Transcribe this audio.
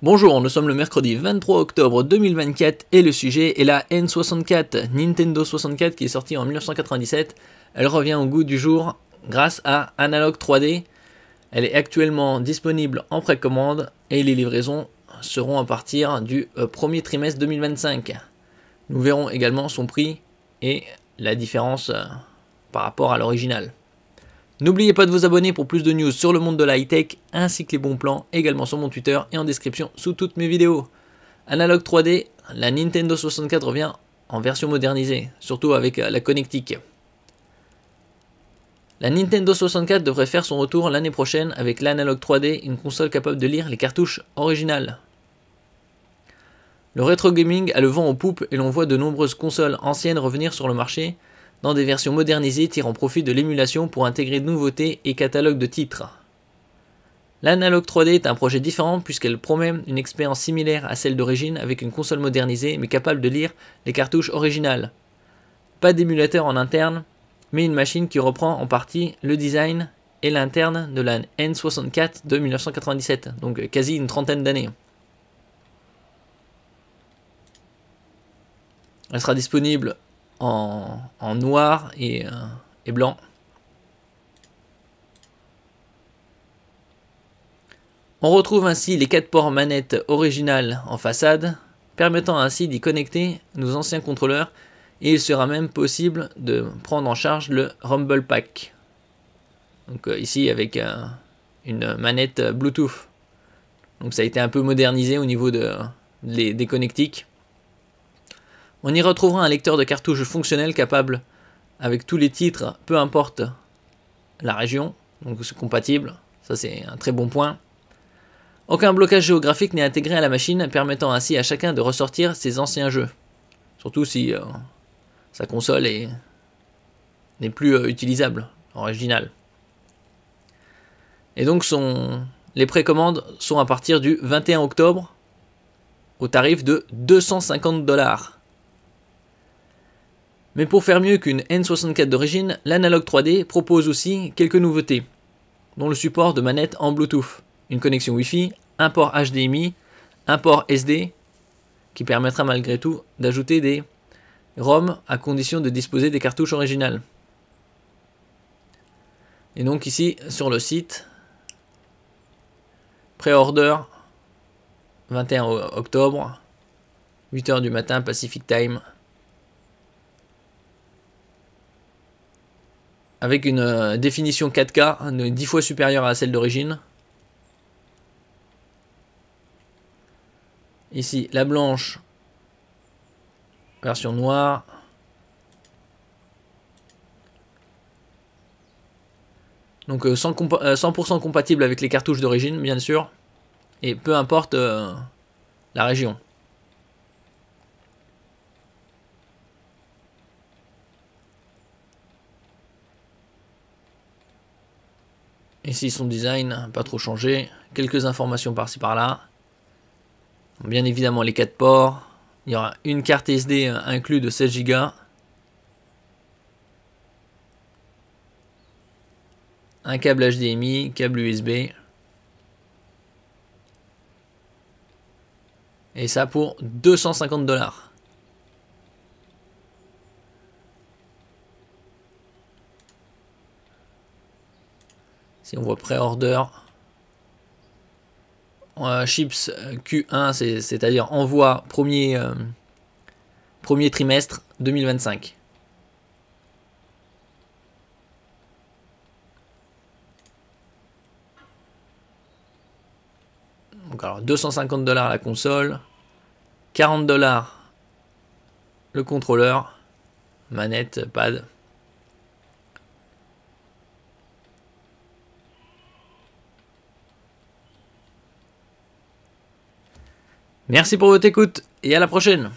Bonjour, nous sommes le mercredi 23 octobre 2024 et le sujet est la N64, Nintendo 64 qui est sortie en 1997. Elle revient au goût du jour grâce à Analog 3D. Elle est actuellement disponible en précommande et les livraisons seront à partir du premier trimestre 2025. Nous verrons également son prix et la différence par rapport à l'original. N'oubliez pas de vous abonner pour plus de news sur le monde de la high-tech ainsi que les bons plans, également sur mon Twitter et en description sous toutes mes vidéos. Analog 3D, la Nintendo 64 revient en version modernisée, surtout avec la connectique. La Nintendo 64 devrait faire son retour l'année prochaine avec l'Analog 3D, une console capable de lire les cartouches originales. Le rétro gaming a le vent en poupe et l'on voit de nombreuses consoles anciennes revenir sur le marché, dans des versions modernisées tirant profit de l'émulation pour intégrer de nouveautés et catalogues de titres. L'Analog 3D est un projet différent puisqu'elle promet une expérience similaire à celle d'origine avec une console modernisée mais capable de lire les cartouches originales. Pas d'émulateur en interne, mais une machine qui reprend en partie le design et l'interne de la N64 de 1997, donc quasi une trentaine d'années. Elle sera disponible en noir et blanc. On retrouve ainsi les 4 ports manettes originales en façade, permettant ainsi d'y connecter nos anciens contrôleurs, et il sera même possible de prendre en charge le Rumble Pack. Donc ici avec une manette Bluetooth. Donc ça a été un peu modernisé au niveau des connectiques. On y retrouvera un lecteur de cartouches fonctionnel capable avec tous les titres, peu importe la région, donc c'est compatible, ça c'est un très bon point. Aucun blocage géographique n'est intégré à la machine, permettant ainsi à chacun de ressortir ses anciens jeux, surtout si sa console n'est plus utilisable, originale. Et donc les précommandes sont à partir du 21 octobre au tarif de 250 $. Mais pour faire mieux qu'une N64 d'origine, l'Analog 3D propose aussi quelques nouveautés, dont le support de manettes en Bluetooth, une connexion Wi-Fi, un port HDMI, un port SD, qui permettra malgré tout d'ajouter des ROM à condition de disposer des cartouches originales. Et donc ici, sur le site, pré-order, 21 octobre, 8 h du matin, Pacific Time, avec une définition 4K 10 fois supérieure à celle d'origine. Ici, la blanche, version noire. Donc 100% compatible avec les cartouches d'origine, bien sûr. Et peu importe la région. Ici son design, pas trop changé. Quelques informations par-ci par-là. Bien évidemment les 4 ports. Il y aura une carte SD inclue de 16 Go. Un câble HDMI, câble USB. Et ça pour 250 $. Si on voit pré-order, chips Q1, c'est-à-dire envoi premier trimestre 2025. Donc alors 250 $ la console, 40 $ le contrôleur, manette, pad. Merci pour votre écoute et à la prochaine.